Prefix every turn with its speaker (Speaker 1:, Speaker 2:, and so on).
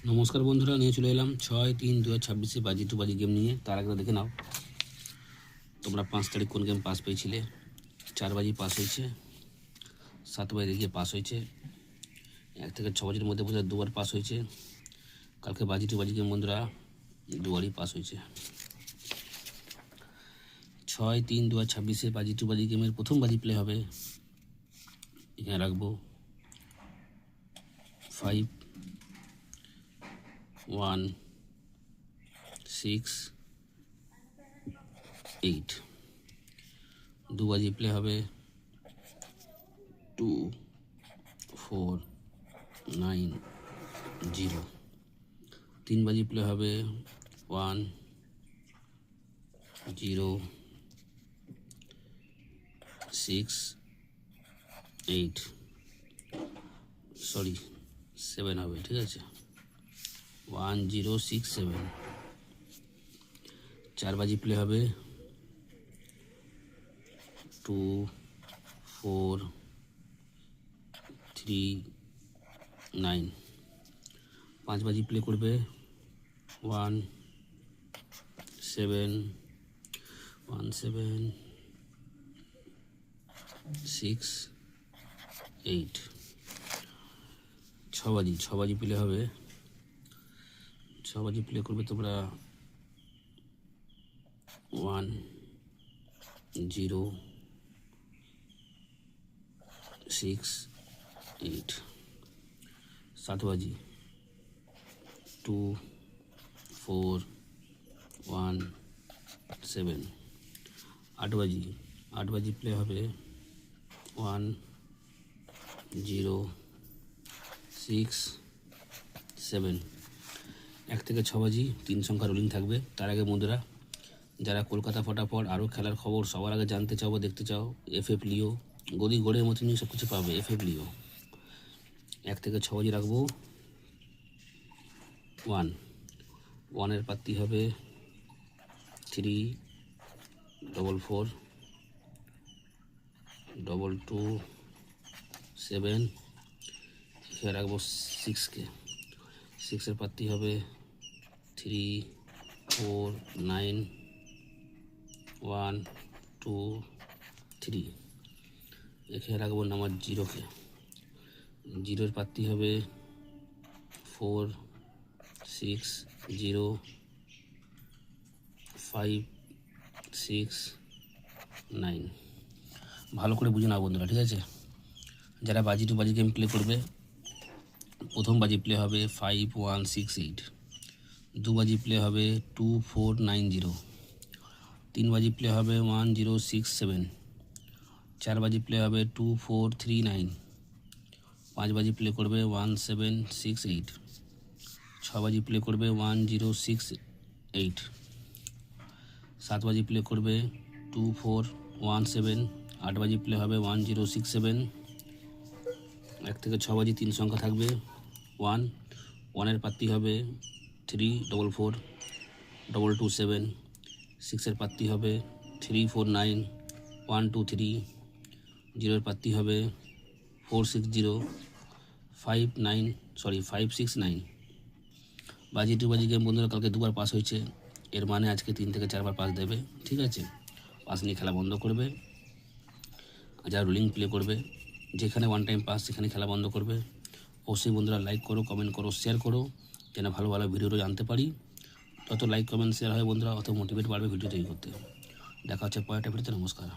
Speaker 1: নমস্কার বন্ধুরা, নিয়ে চলে এলাম 6-3-2026 বাজি টু বাজি গেম নিয়ে। তার আগে দেখে নাও তোমরা 5 তারিখ কোন গেম পাস পেয়েছিলে। 4 বাজি পাস হয়েছে, 7 বাজি দেখিয়ে পাস হয়েছে, 1 থেকে 6 বাজির মধ্যে বোঝা 2বার পাস হয়েছে। কালকে বাজি টু বাজি গেম বন্ধুরা 2বারই পাস হয়েছে। 6-3-2026 বাজি টু বাজি গেমের প্রথম বাজি প্লে হবে। এখানে রাখবো 5-1-6-8। 2 বাজি প্লে হবে 2-4-9-0। 3 বাজি প্লে হবে 1-0-6-8, সরি 7 হবে, ঠিক আছে, 1067। 4 বাজি প্লে হবে 2-4-3-9। 5 বাজি প্লে করবে 1-7-6-8। 6 বাজি প্লে হবে, 6 বাজি প্লে করবে তোমরা 1-0-6-8। 7 বাজি 2-4-1-7। 8 বাজি প্লে হবে 1-0-6-7। 1 থেকে 6 বাজি 3 সংখ্যা রোলিং থাকবে। তার আগে বন্ধুরা, যারা কলকাতা ফটাফট আরও খেলার খবর সবার আগে জানতে চাও বা দেখতে চাও, এফএফ লিও, গদি গড়ের মতনই সব কিছু পাবে এফএফ লিও। 1 থেকে 6 বাজি রাখবো 1 এর পাত্তি হবে 3-4-4-2-2-7। এখানে রাখবো 6 এর পাত্তি হবে 3-4-9-1-2-3। এখানে রাখবো নাম্বার 0 এর পাত্তি হবে 4-6-0-5-6-9। ভালো করে বুঝে নাও বন্ধুরা, ঠিক আছে। যারা বাজি টু বাজি গেম প্লে করবে, প্রথম বাজি প্লে হবে 5-1-6-8। 2 বাজি প্লে হবে 2-4-9-0। 3 বাজি প্লে হবে 1-0-6-7। 4 বাজি প্লে হবে 2-4-3-9। 5 বাজি প্লে করবে 1-7-6-8। 6 বাজি প্লে করবে 1-0-6-8। 7 বাজি প্লে করবে 2-4-1-7। 8 বাজি প্লে হবে 1-0-6-7। 1 থেকে 6 বাজি 3 সংখ্যা থাকবে 1 এর পাত্তি হবে 3-4-4-2-2-7। 6 এর পাত্তি হবে 3-4-9-1-2-3। 0 এর পাত্তি হবে 4-6-0-5-6-9। বাজি টু বাজি গেম বন্ধুরা কালকে 2বার পাস হয়েছে, এর মানে আজকে 3 থেকে 4বার পাস দেবে, ঠিক আছে। পাস নিয়ে খেলা বন্ধ করবে। যারা রুলিং প্লে করবে, যেখানে 1 টাইম পাস সেখানে খেলা বন্ধ করবে। অবশ্যই বন্ধুরা লাইক করো, কমেন্ট করো, শেয়ার করো, যেন ভালো ভালো ভিডিওটা জানতে পারি। যত লাইক কমেন্ট শেয়ার হয় বন্ধুরা, অত মোটিভেট বাড়বে ভিডিও তৈরি করতে। দেখা হচ্ছে পরেরটা ভিডিওতে। নমস্কার।